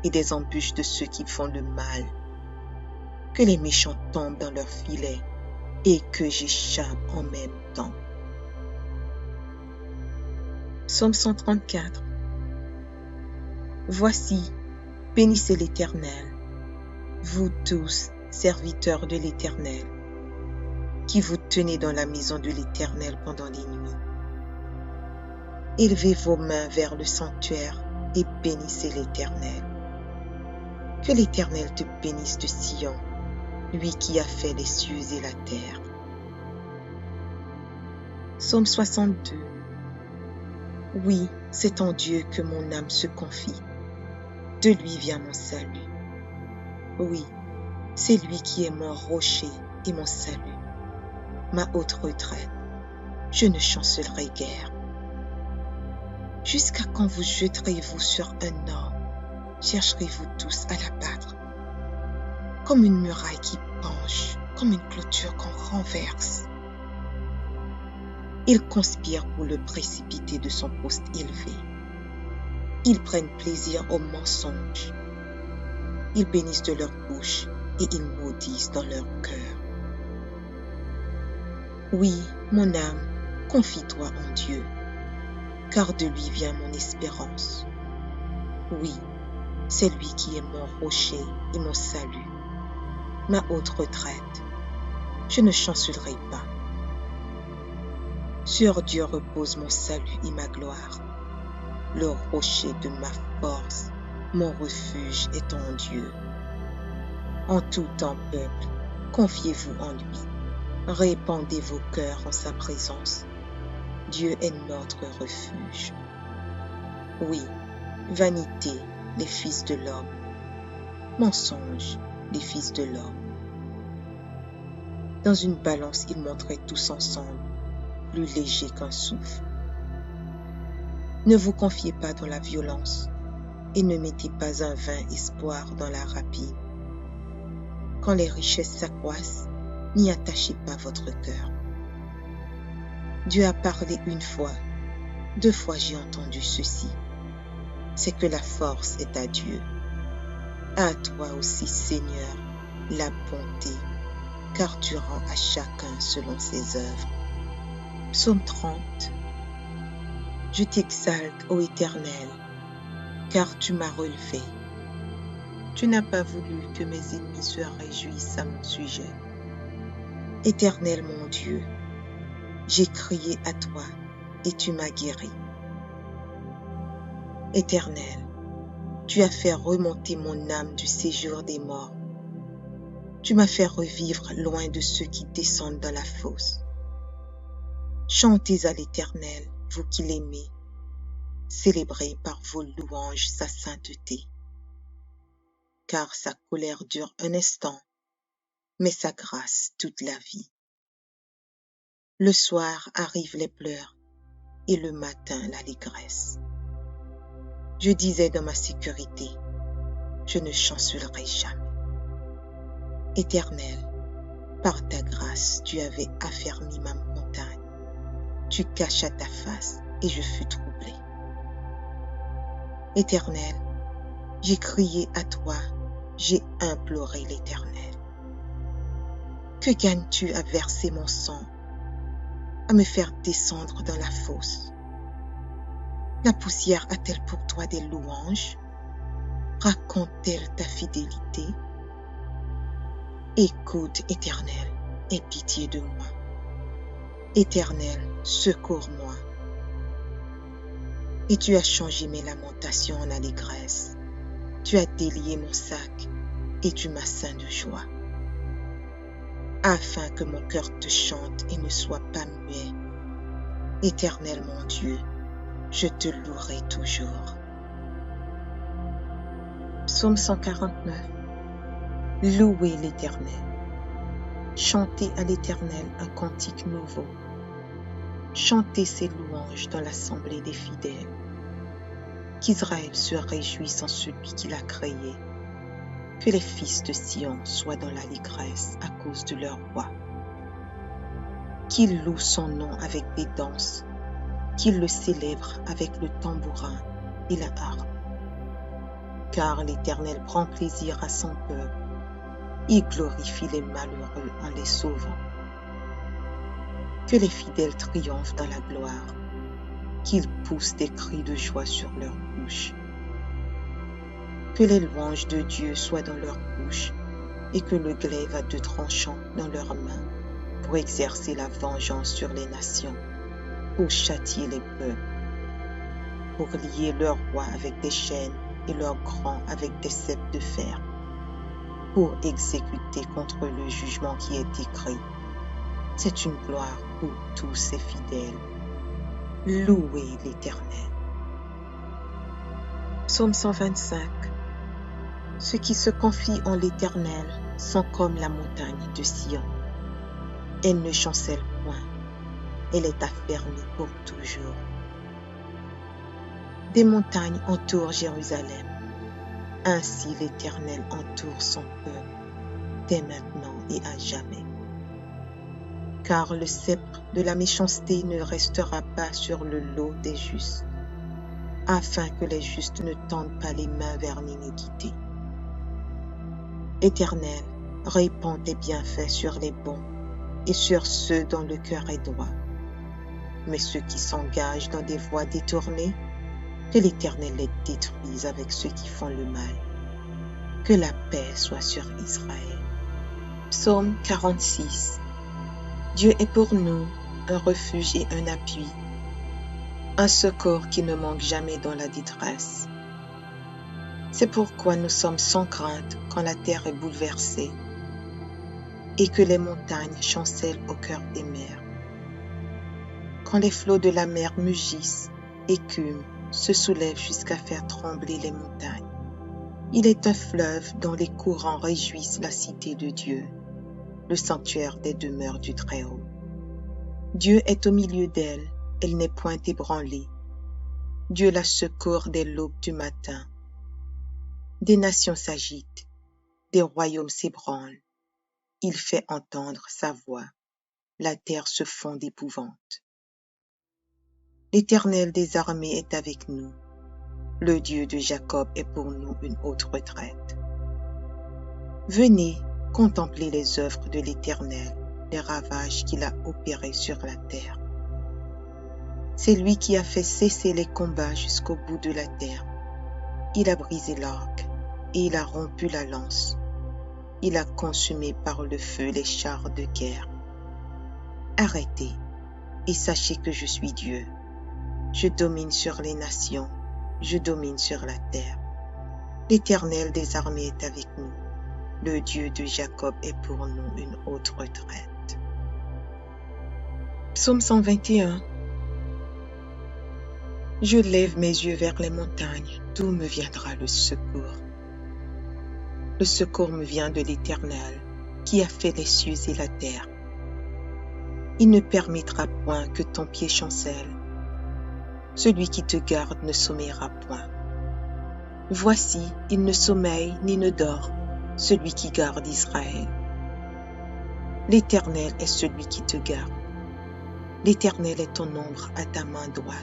et des embûches de ceux qui font le mal. Que les méchants tombent dans leurs filets et que j'échappe en même temps. Psaume 134. Voici, bénissez l'Éternel, vous tous, serviteurs de l'Éternel, qui vous tenez dans la maison de l'Éternel pendant les nuits. Élevez vos mains vers le sanctuaire et bénissez l'Éternel. Que l'Éternel te bénisse de Sion, lui qui a fait les cieux et la terre. Psaume 62. Oui, c'est en Dieu que mon âme se confie. De lui vient mon salut. Oui, c'est lui qui est mon rocher et mon salut, ma haute retraite. Je ne chancellerai guère. Jusqu'à quand vous jeterez-vous sur un homme? Chercherez-vous tous à l'abattre? Comme une muraille qui penche, comme une clôture qu'on renverse. Ils conspirent pour le précipiter de son poste élevé. Ils prennent plaisir au mensonge. Ils bénissent de leur bouche et ils maudissent dans leur cœur. Oui, mon âme, confie-toi en Dieu, car de lui vient mon espérance. Oui, c'est lui qui est mon rocher et mon salut, ma haute retraite. Je ne chancellerai pas. Sur Dieu repose mon salut et ma gloire. Le rocher de ma force, mon refuge est en Dieu. En tout temps, peuple, confiez-vous en lui. Répandez vos cœurs en sa présence. Dieu est notre refuge. Oui, vanité, les fils de l'homme. Mensonge, les fils de l'homme. Dans une balance, ils montraient tous ensemble, plus léger qu'un souffle. Ne vous confiez pas dans la violence et ne mettez pas un vain espoir dans la rapine. Quand les richesses s'accroissent, n'y attachez pas votre cœur. Dieu a parlé une fois, 2 fois j'ai entendu ceci. C'est que la force est à Dieu. À toi aussi, Seigneur, la bonté, car tu rends à chacun selon ses œuvres. Psaume 30. Je t'exalte, ô Éternel, car tu m'as relevé. Tu n'as pas voulu que mes ennemis se réjouissent à mon sujet. Éternel mon Dieu, j'ai crié à toi et tu m'as guéri. Éternel, tu as fait remonter mon âme du séjour des morts. Tu m'as fait revivre loin de ceux qui descendent dans la fosse. Chantez à l'Éternel, vous qui l'aimez. Célébrez par vos louanges sa sainteté. Car sa colère dure un instant, mais sa grâce toute la vie. Le soir arrivent les pleurs et le matin l'allégresse. Je disais dans ma sécurité, je ne chancellerai jamais. Éternel, par ta grâce, tu avais affermi ma montagne. Tu cachas ta face et je fus troublé. Éternel, j'ai crié à toi, j'ai imploré l'Éternel. Que gagnes-tu à verser mon sang, à me faire descendre dans la fosse? La poussière a-t-elle pour toi des louanges? Raconte-t-elle ta fidélité? Écoute, Éternel, aie pitié de moi. Éternel, secours-moi. Et tu as changé mes lamentations en allégresse. Tu as délié mon sac et tu m'as ceint de joie. Afin que mon cœur te chante et ne soit pas muet. Éternel mon Dieu, je te louerai toujours. Psaume 149. Louez l'Éternel. Chantez à l'Éternel un cantique nouveau. Chantez ses louanges dans l'assemblée des fidèles. Qu'Israël se réjouisse en celui qui l'a créé. Que les fils de Sion soient dans l'allégresse à cause de leur roi. Qu'ils louent son nom avec des danses, qu'ils le célèbrent avec le tambourin et la harpe. Car l'Éternel prend plaisir à son peuple, il glorifie les malheureux en les sauvant. Que les fidèles triomphent dans la gloire, qu'ils poussent des cris de joie sur leurs bouches. Que les louanges de Dieu soient dans leur bouche et que le glaive à 2 tranchants dans leurs mains pour exercer la vengeance sur les nations, pour châtier les peuples, pour lier leurs rois avec des chaînes et leurs grands avec des ceps de fer, pour exécuter contre le jugement qui est écrit. C'est une gloire pour tous ses fidèles. Louez l'Éternel. Psaume 125. Ceux qui se confient en l'Éternel sont comme la montagne de Sion. Elle ne chancelle point, elle est affermie pour toujours. Des montagnes entourent Jérusalem, ainsi l'Éternel entoure son peuple, dès maintenant et à jamais. Car le sceptre de la méchanceté ne restera pas sur le lot des justes, afin que les justes ne tendent pas les mains vers l'iniquité. Éternel, répands tes bienfaits sur les bons et sur ceux dont le cœur est droit. Mais ceux qui s'engagent dans des voies détournées, que l'Éternel les détruise avec ceux qui font le mal. Que la paix soit sur Israël. Psaume 46. Dieu est pour nous un refuge et un appui, un secours qui ne manque jamais dans la détresse. C'est pourquoi nous sommes sans crainte quand la terre est bouleversée et que les montagnes chancellent au cœur des mers. Quand les flots de la mer mugissent, écument, se soulèvent jusqu'à faire trembler les montagnes. Il est un fleuve dont les courants réjouissent la cité de Dieu, le sanctuaire des demeures du Très-Haut. Dieu est au milieu d'elle, elle n'est point ébranlée. Dieu la secourt dès l'aube du matin. Des nations s'agitent, des royaumes s'ébranlent. Il fait entendre sa voix, la terre se fond d'épouvante. L'Éternel des armées est avec nous. Le Dieu de Jacob est pour nous une haute retraite. Venez contempler les œuvres de l'Éternel, les ravages qu'il a opérés sur la terre. C'est lui qui a fait cesser les combats jusqu'au bout de la terre. Il a brisé l'arc et il a rompu la lance. Il a consumé par le feu les chars de guerre. Arrêtez et sachez que je suis Dieu. Je domine sur les nations, je domine sur la terre. L'Éternel des armées est avec nous. Le Dieu de Jacob est pour nous une haute retraite. Psaume 121. Je lève mes yeux vers les montagnes, d'où me viendra le secours. Le secours me vient de l'Éternel, qui a fait les cieux et la terre. Il ne permettra point que ton pied chancelle. Celui qui te garde ne sommeillera point. Voici, il ne sommeille ni ne dort, celui qui garde Israël. L'Éternel est celui qui te garde. L'Éternel est ton ombre à ta main droite.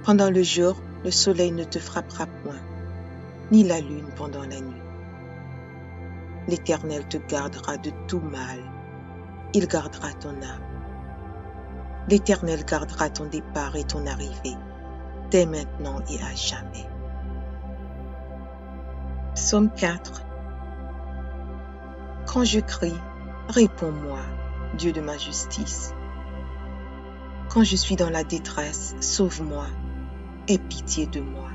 Pendant le jour, le soleil ne te frappera point, ni la lune pendant la nuit. L'Éternel te gardera de tout mal. Il gardera ton âme. L'Éternel gardera ton départ et ton arrivée, dès maintenant et à jamais. Psaume 4. Quand je crie, réponds-moi, Dieu de ma justice. Quand je suis dans la détresse, sauve-moi, aie pitié de moi,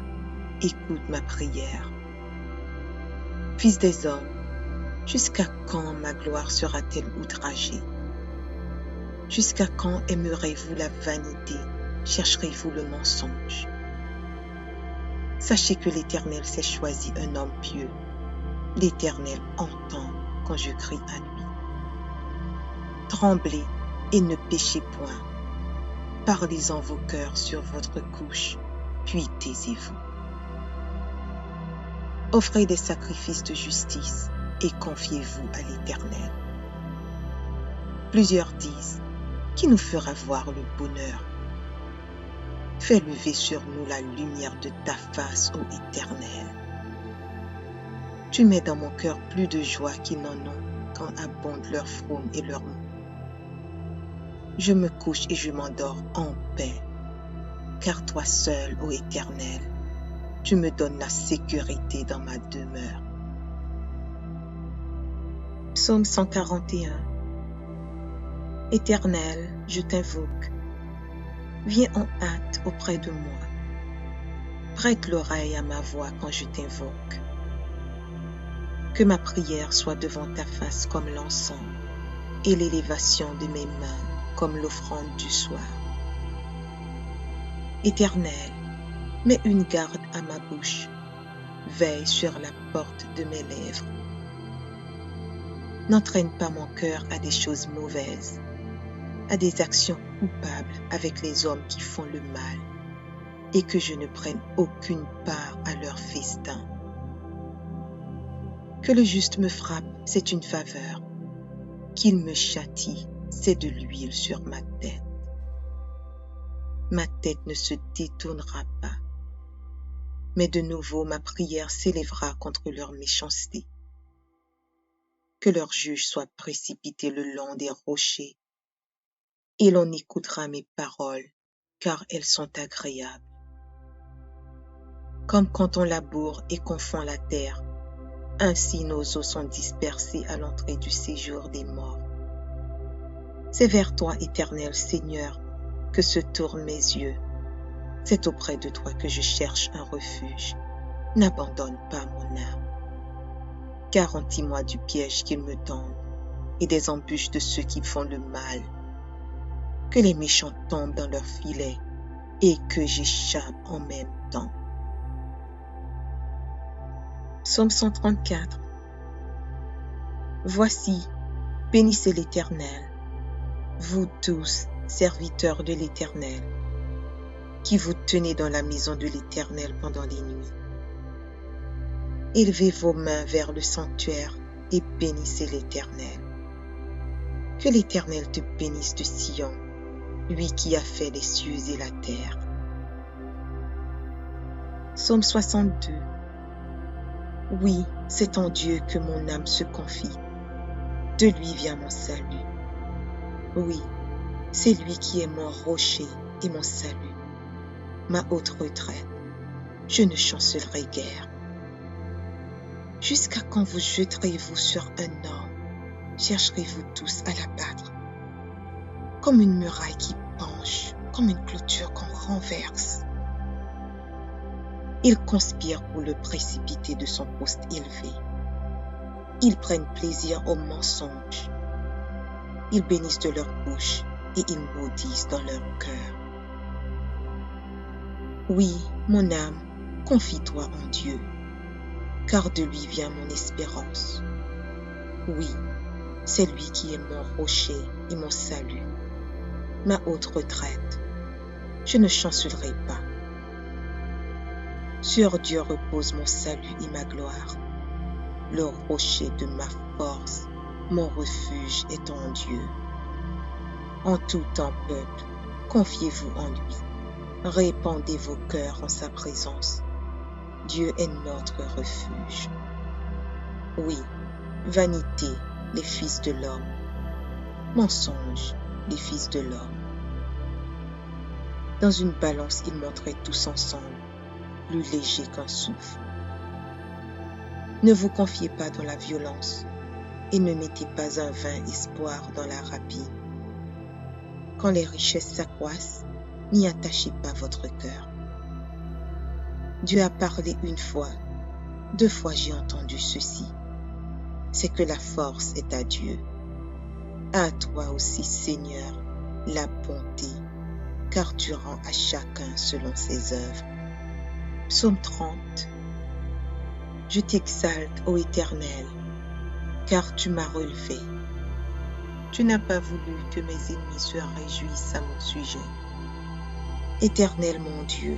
écoute ma prière. Fils des hommes, jusqu'à quand ma gloire sera-t-elle outragée? Jusqu'à quand aimerez-vous la vanité, chercherez-vous le mensonge? Sachez que l'Éternel s'est choisi un homme pieux. L'Éternel entend quand je crie à lui. Tremblez et ne péchez point. Parlez en vos cœurs sur votre couche, puis taisez-vous. Offrez des sacrifices de justice et confiez-vous à l'Éternel. Plusieurs disent, qui nous fera voir le bonheur? Fais lever sur nous la lumière de ta face, ô Éternel. Tu mets dans mon cœur plus de joie qu'ils n'en ont quand abondent leur fraume et leur mou. Je me couche et je m'endors en paix, car toi seul, ô Éternel, tu me donnes la sécurité dans ma demeure. Psaume 141. Éternel, je t'invoque. Viens en hâte auprès de moi. Prête l'oreille à ma voix quand je t'invoque. Que ma prière soit devant ta face comme l'encens et l'élévation de mes mains comme l'offrande du soir. Éternel, mets une garde à ma bouche, veille sur la porte de mes lèvres. N'entraîne pas mon cœur à des choses mauvaises, à des actions coupables avec les hommes qui font le mal, et que je ne prenne aucune part à leur festin. Que le juste me frappe, c'est une faveur. Qu'il me châtie, c'est de l'huile sur ma tête. Ma tête ne se détournera pas, mais de nouveau ma prière s'élèvera contre leur méchanceté. Que leur juge soit précipité le long des rochers, et l'on écoutera mes paroles, car elles sont agréables. Comme quand on laboure et qu'on fond la terre, ainsi nos os sont dispersés à l'entrée du séjour des morts. C'est vers toi, Éternel Seigneur, que se tournent mes yeux. C'est auprès de toi que je cherche un refuge. N'abandonne pas mon âme. Garantis-moi du piège qu'ils me tendent et des embûches de ceux qui font le mal. Que les méchants tombent dans leurs filets et que j'échappe en même temps. Psaume 134. Voici, bénissez l'Éternel, vous tous, serviteurs de l'Éternel, qui vous tenez dans la maison de l'Éternel pendant les nuits. Élevez vos mains vers le sanctuaire et bénissez l'Éternel. Que l'Éternel te bénisse de Sion, lui qui a fait les cieux et la terre. Psaume 62. Oui, c'est en Dieu que mon âme se confie. De lui vient mon salut. Oui, c'est lui qui est mon rocher et mon salut, ma haute retraite. Je ne chancellerai guère. Jusqu'à quand vous jetterez-vous sur un homme? Chercherez-vous tous à l'abattre? Comme une muraille qui penche, comme une clôture qu'on renverse. Ils conspirent pour le précipiter de son poste élevé. Ils prennent plaisir au mensonge. Ils bénissent de leur bouche et ils maudissent dans leur cœur. Oui, mon âme, confie-toi en Dieu, car de lui vient mon espérance. Oui, c'est lui qui est mon rocher et mon salut, ma haute retraite. Je ne chancellerai pas. Sur Dieu repose mon salut et ma gloire. Le rocher de ma force, mon refuge est en Dieu. En tout temps, peuple, confiez-vous en lui. Répandez vos cœurs en sa présence. Dieu est notre refuge. Oui, vanité, les fils de l'homme. Mensonge, les fils de l'homme. Dans une balance, ils montraient tous ensemble, plus léger qu'un souffle. Ne vous confiez pas dans la violence. et ne mettez pas un vain espoir dans la rapine. Quand les richesses s'accroissent, n'y attachez pas votre cœur. Dieu a parlé une fois, 2 fois j'ai entendu ceci. C'est que la force est à Dieu. À toi aussi, Seigneur, la bonté, car tu rends à chacun selon ses œuvres. Psaume 30. Je t'exalte, ô Éternel, car tu m'as relevé. Tu n'as pas voulu que mes ennemis se réjouissent à mon sujet. Éternel mon Dieu,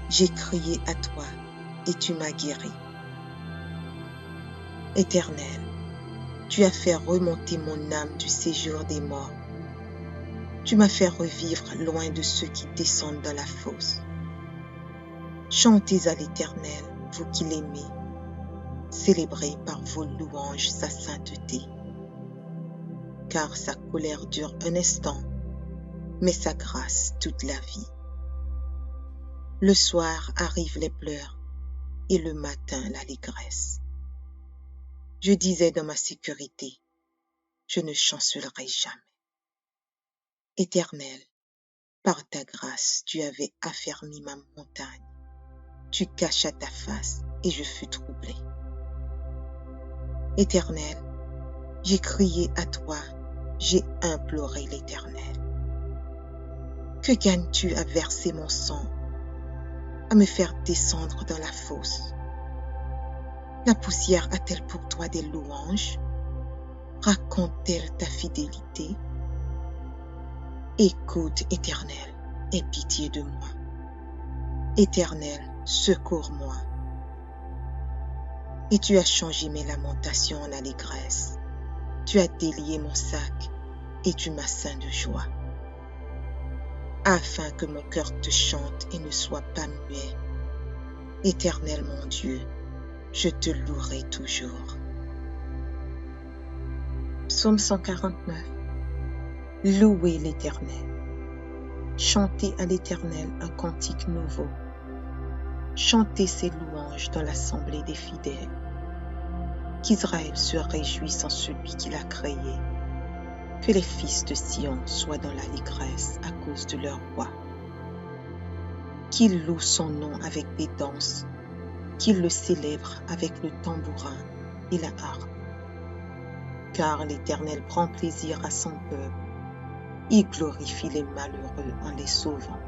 j'ai crié à toi et tu m'as guéri. Éternel, tu as fait remonter mon âme du séjour des morts. Tu m'as fait revivre loin de ceux qui descendent dans la fosse. Chantez à l'Éternel, vous qui l'aimez. Célébrez par vos louanges sa sainteté. Car sa colère dure un instant, mais sa grâce toute la vie. Le soir arrivent les pleurs et le matin l'allégresse. Je disais dans ma sécurité, je ne chancellerai jamais. Éternel, par ta grâce, tu avais affermi ma montagne. Tu cachas ta face et je fus troublé. Éternel, j'ai crié à toi, j'ai imploré l'Éternel. Que gagnes-tu à verser mon sang, à me faire descendre dans la fosse? La poussière a-t-elle pour toi des louanges? Raconte-t-elle ta fidélité? Écoute, Éternel, aie pitié de moi. Éternel, secours-moi. Et tu as changé mes lamentations en allégresse. Tu as délié mon sac et tu m'as ceint de joie. Afin que mon cœur te chante et ne soit pas muet. Éternel mon Dieu, je te louerai toujours. Psaume 149. Louez l'Éternel. Chantez à l'Éternel un cantique nouveau. Chantez ses louanges dans l'assemblée des fidèles. Qu'Israël se réjouisse en celui qui l'a créé. Que les fils de Sion soient dans l'allégresse à cause de leur roi. Qu'ils louent son nom avec des danses, qu'ils le célèbrent avec le tambourin et la harpe. Car l'Éternel prend plaisir à son peuple. Il glorifie les malheureux en les sauvant.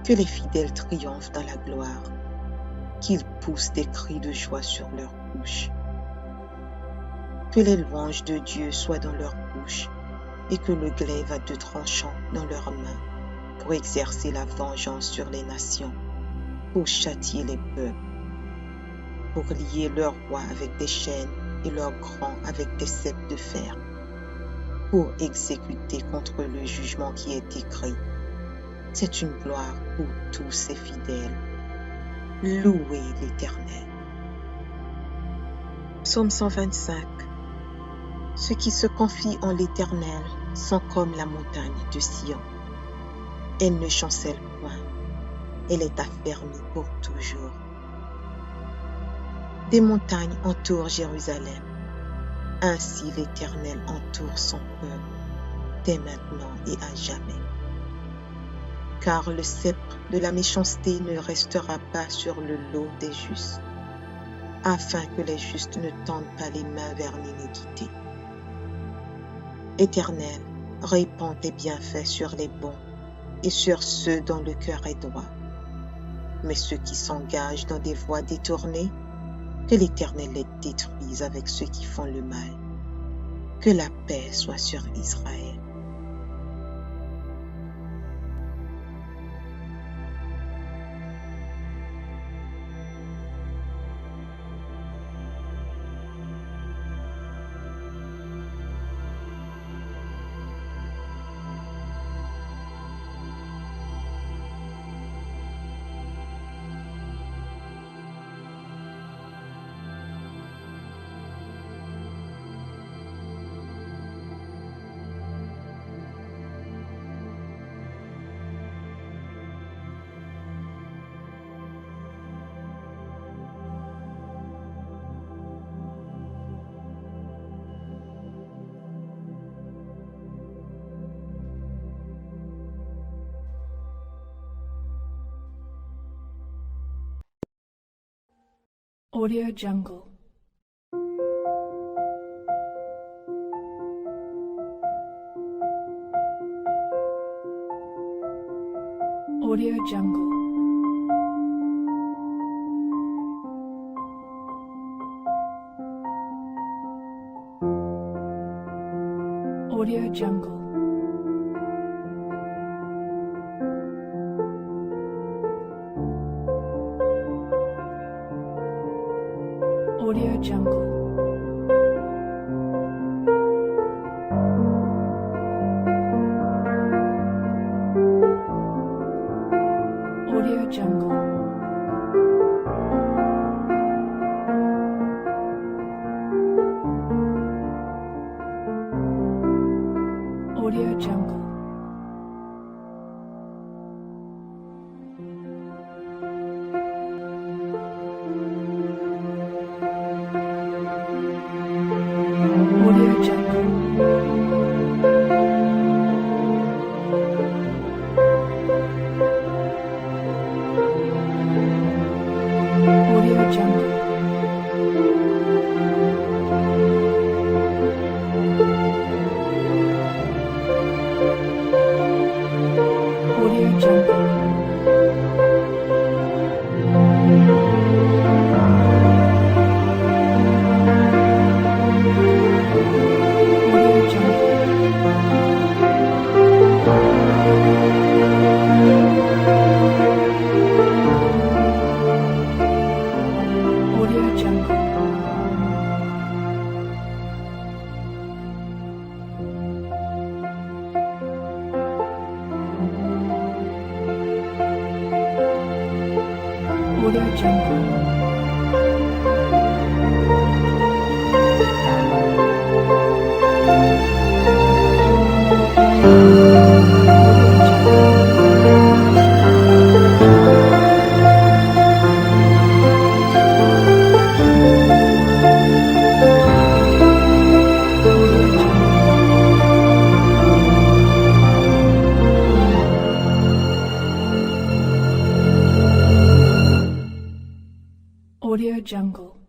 Que les fidèles triomphent dans la gloire, qu'ils poussent des cris de joie sur leurs bouches. Que les louanges de Dieu soient dans leur bouche et que le glaive à 2 tranchants dans leurs mains pour exercer la vengeance sur les nations, pour châtier les peuples, pour lier leurs rois avec des chaînes et leurs grands avec des ceps de fer, pour exécuter contre le jugement qui est écrit. C'est une gloire pour tous ses fidèles. Louez l'Éternel. Psaume 125. Ceux qui se confient en l'Éternel sont comme la montagne de Sion. Elle ne chancelle point, elle est affermie pour toujours. Des montagnes entourent Jérusalem. Ainsi l'Éternel entoure son peuple, dès maintenant et à jamais. Car le sceptre de la méchanceté ne restera pas sur le lot des justes, afin que les justes ne tendent pas les mains vers l'iniquité. Éternel, répands tes bienfaits sur les bons et sur ceux dont le cœur est droit. Mais ceux qui s'engagent dans des voies détournées, que l'Éternel les détruise avec ceux qui font le mal. Que la paix soit sur Israël. Audio Jungle. Audio Jungle. Audio Jungle. Audio Jungle. Audio Jungle. Audio Jungle. Audio Jungle. Audio Jungle. Audio Jungle. Audio Jungle. Audio Jungle. Audio Jungle. Audio Jungle.